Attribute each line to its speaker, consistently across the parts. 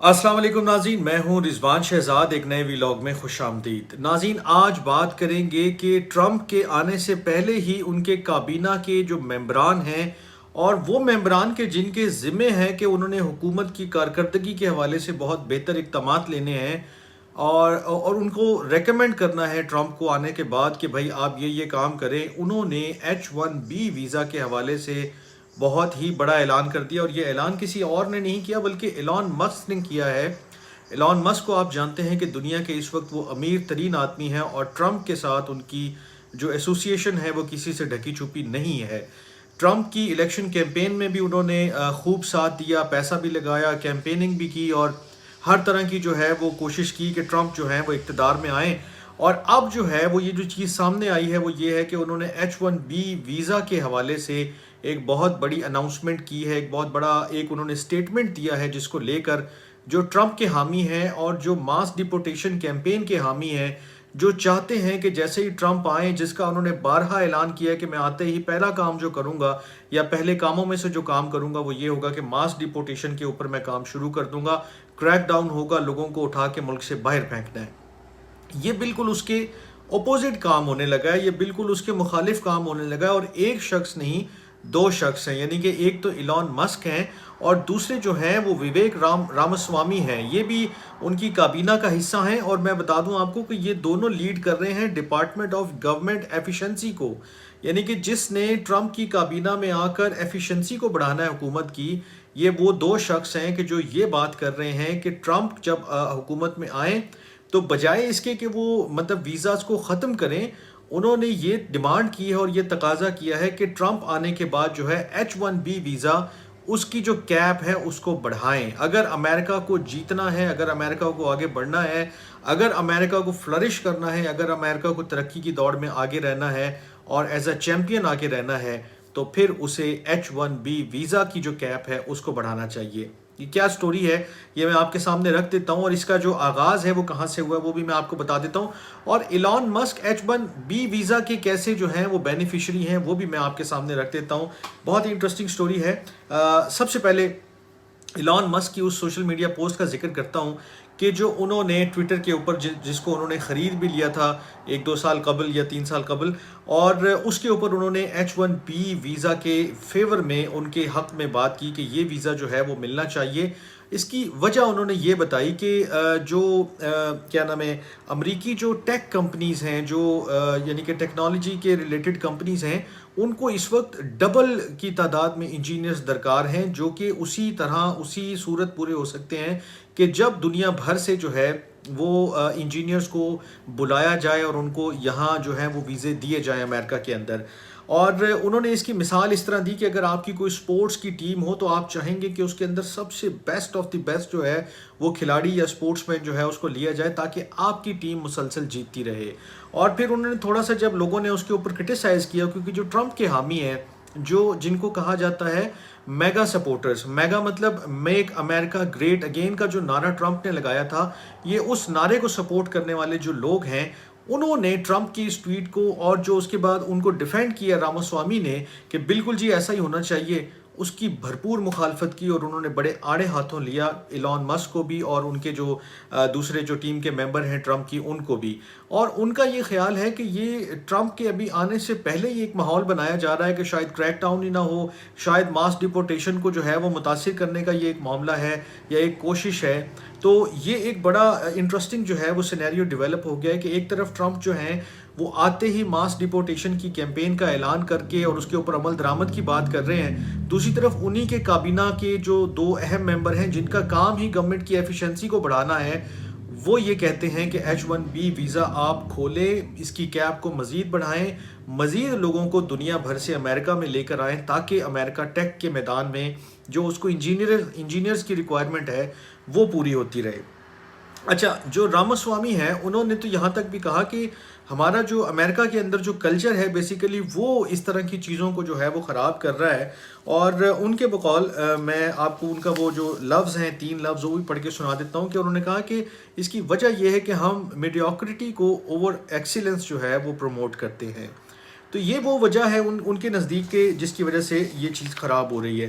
Speaker 1: السلام علیکم ناظرین، میں ہوں رضوان شہزاد، ایک نئے ویلاگ میں خوش آمدید۔ ناظرین، آج بات کریں گے کہ ٹرمپ کے آنے سے پہلے ہی ان کے کابینہ کے جو ممبران ہیں اور وہ ممبران کے جن کے ذمے ہیں کہ انہوں نے حکومت کی کارکردگی کے حوالے سے بہت بہتر اقدامات لینے ہیں اور ان کو ریکمینڈ کرنا ہے ٹرمپ کو آنے کے بعد کہ بھائی آپ یہ کام کریں، انہوں نے H1B ویزا کے حوالے سے بہت ہی بڑا اعلان کر دیا۔ اور یہ اعلان کسی اور نے نہیں کیا بلکہ ایلان مسک نے کیا ہے۔ ایلان مسک کو آپ جانتے ہیں کہ دنیا کے اس وقت وہ امیر ترین آدمی ہیں اور ٹرمپ کے ساتھ ان کی جو ایسوسیشن ہے وہ کسی سے ڈھکی چھپی نہیں ہے۔ ٹرمپ کی الیکشن کیمپین میں بھی انہوں نے خوب ساتھ دیا، پیسہ بھی لگایا، کیمپیننگ بھی کی اور ہر طرح کی جو ہے وہ کوشش کی کہ ٹرمپ جو ہیں وہ اقتدار میں آئیں۔ اور اب جو ہے وہ یہ جو چیز سامنے آئی ہے وہ یہ ہے کہ انہوں نے H1B ویزا کے حوالے سے ایک بہت بڑی اناؤنسمنٹ کی ہے، ایک بہت بڑا انہوں نے سٹیٹمنٹ دیا ہے جس کو لے کر جو ٹرمپ کے حامی ہیں اور جو ماس ڈیپورٹیشن کیمپین کے حامی ہیں، جو چاہتے ہیں کہ جیسے ہی ٹرمپ آئیں، جس کا انہوں نے بارہا اعلان کیا ہے کہ میں آتے ہی پہلا کام جو کروں گا یا پہلے کاموں میں سے جو کام کروں گا وہ یہ ہوگا کہ ماس ڈیپورٹیشن کے اوپر میں کام شروع کر دوں گا، کریک ڈاؤن ہوگا، لوگوں کو اٹھا کے ملک سے باہر پھینکنا ہے۔ یہ بالکل اس کے اپوزٹ کام ہونے لگا ہے، یہ بالکل اس کے مخالف کام ہونے لگا ہے، اور ایک شخص نہیں دو شخص ہیں، یعنی کہ ایک تو ایلان مسک ہیں اور دوسرے جو ہیں وہ وویک رامسوامی ہیں، یہ بھی ان کی کابینہ کا حصہ ہیں۔ اور میں بتا دوں آپ کو کہ یہ دونوں لیڈ کر رہے ہیں ڈپارٹمنٹ آف گورنمنٹ ایفیشنسی کو، یعنی کہ جس نے ٹرمپ کی کابینہ میں آ کر ایفیشنسی کو بڑھانا ہے حکومت کی، یہ وہ دو شخص ہیں کہ جو یہ بات کر رہے ہیں کہ ٹرمپ جب حکومت میں آئیں تو بجائے اس کے کہ وہ ویزاز کو ختم کریں، انہوں نے یہ ڈیمانڈ کی ہے اور یہ تقاضا کیا ہے کہ ٹرمپ آنے کے بعد جو ہے H1B ویزا اس کی جو کیپ ہے اس کو بڑھائیں۔ اگر امریکہ کو جیتنا ہے، اگر امریکہ کو آگے بڑھنا ہے، اگر امریکہ کو فلرش کرنا ہے، اگر امریکہ کو ترقی کی دوڑ میں آگے رہنا ہے اور ایز اے چیمپئن آگے رہنا ہے، تو پھر اسے H1B ویزا کی جو کیپ ہے اس کو بڑھانا چاہیے۔ یہ کیا سٹوری ہے یہ میں آپ کے سامنے رکھ دیتا ہوں، اور اس کا جو آغاز ہے وہ کہاں سے ہوا ہے وہ بھی میں آپ کو بتا دیتا ہوں، اور ایلان مسک H1B ویزا کے کیسے جو ہیں وہ بینیفیشری ہیں وہ بھی میں آپ کے سامنے رکھ دیتا ہوں۔ بہت ہی انٹرسٹنگ سٹوری ہے۔ سب سے پہلے ایلان مسک کی اس سوشل میڈیا پوسٹ کا ذکر کرتا ہوں کہ جو انہوں نے ٹویٹر کے اوپر جس کو انہوں نے خرید بھی لیا تھا 1-2 سال قبل یا 3 سال قبل، اور اس کے اوپر انہوں نے H1B ویزا کے فیور میں ان کے حق میں بات کی کہ یہ ویزا جو ہے وہ ملنا چاہیے۔ اس کی وجہ انہوں نے یہ بتائی کہ جو کیا نام ہے امریکی جو ٹیک کمپنیز ہیں، جو یعنی کہ ٹیکنالوجی کے ریلیٹڈ کمپنیز ہیں، ان کو اس وقت ڈبل کی تعداد میں انجینئرز درکار ہیں، جو کہ اسی طرح اسی صورت پورے ہو سکتے ہیں کہ جب دنیا بھر سے جو ہے وہ انجینئرز کو بلایا جائے اور ان کو یہاں جو ہے وہ ویزے دیے جائیں امریکہ کے اندر۔ اور انہوں نے اس کی مثال اس طرح دی کہ اگر آپ کی کوئی سپورٹس کی ٹیم ہو تو آپ چاہیں گے کہ اس کے اندر سب سے بیسٹ آف دی بیسٹ جو ہے وہ کھلاڑی یا سپورٹس مین جو ہے اس کو لیا جائے تاکہ آپ کی ٹیم مسلسل جیتتی رہے۔ اور پھر انہوں نے تھوڑا سا جب لوگوں نے اس کے اوپر کرٹیسائز کیا، کیونکہ جو ٹرمپ کے حامی ہیں، جن کو کہا جاتا ہے میگا سپورٹرز، میگا مطلب میک امریکہ گریٹ اگین کا جو نعرہ ٹرمپ نے لگایا تھا، یہ اس نعرے کو سپورٹ کرنے والے جو لوگ ہیں انہوں نے ٹرمپ کی اس ٹویٹ کو اور جو اس کے بعد ان کو ڈیفینڈ کیا رامسوامی نے کہ بالکل جی ایسا ہی ہونا چاہیے، اس کی بھرپور مخالفت کی، اور انہوں نے بڑے آڑے ہاتھوں لیا ایلان مسک کو بھی اور ان کے جو دوسرے جو ٹیم کے ممبر ہیں ٹرمپ کی ان کو بھی۔ اور ان کا یہ خیال ہے کہ یہ ٹرمپ کے ابھی آنے سے پہلے ہی ایک ماحول بنایا جا رہا ہے کہ شاید کریک ڈاؤن ہی نہ ہو، شاید ماس ڈیپورٹیشن کو جو ہے وہ متاثر کرنے کا یہ ایک معاملہ ہے یا ایک کوشش ہے۔ تو یہ ایک بڑا انٹرسٹنگ جو ہے وہ سینیریو ڈیولپ ہو گیا ہے کہ ایک طرف ٹرمپ جو ہیں وہ آتے ہی ماس ڈیپورٹیشن کی کیمپین کا اعلان کر کے اور اس کے اوپر عمل درآمد کی بات کر رہے ہیں، دوسری طرف انہی کے کابینہ کے جو دو اہم ممبر ہیں جن کا کام ہی گورنمنٹ کی ایفیشنسی کو بڑھانا ہے، وہ یہ کہتے ہیں کہ H1B ویزا آپ کھولیں، اس کی کیپ کو مزید بڑھائیں، مزید لوگوں کو دنیا بھر سے امریکہ میں لے کر آئیں تاکہ امریکہ ٹیک کے میدان میں جو اس کو انجینئرز کی ریکوائرمنٹ ہے وہ پوری ہوتی رہے۔ اچھا، جو رامسوامی ہیں انہوں نے تو یہاں تک بھی کہا کہ ہمارا جو امریکہ کے اندر جو کلچر ہے بیسیکلی وہ اس طرح کی چیزوں کو جو ہے وہ خراب کر رہا ہے، اور ان کے بقول میں آپ کو ان کا وہ جو لفظ ہیں 3 لفظ وہ بھی پڑھ کے سنا دیتا ہوں کہ انہوں نے کہا کہ اس کی وجہ یہ ہے کہ ہم میڈیوکریٹی کو اوور ایکسیلنس جو ہے وہ پروموٹ کرتے ہیں۔ تو یہ وہ وجہ ہے ان کے نزدیک کے جس کی وجہ سے یہ چیز خراب ہو رہی ہے۔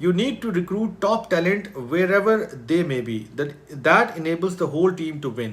Speaker 1: you need to recruit top talent wherever they may be, that enables the whole team to win.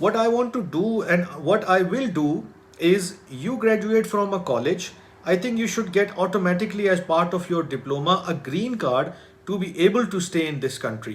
Speaker 1: what I want to do and what I will do is you graduate from a college, I think you should get automatically as part of your diploma a green card to be able to stay in this country.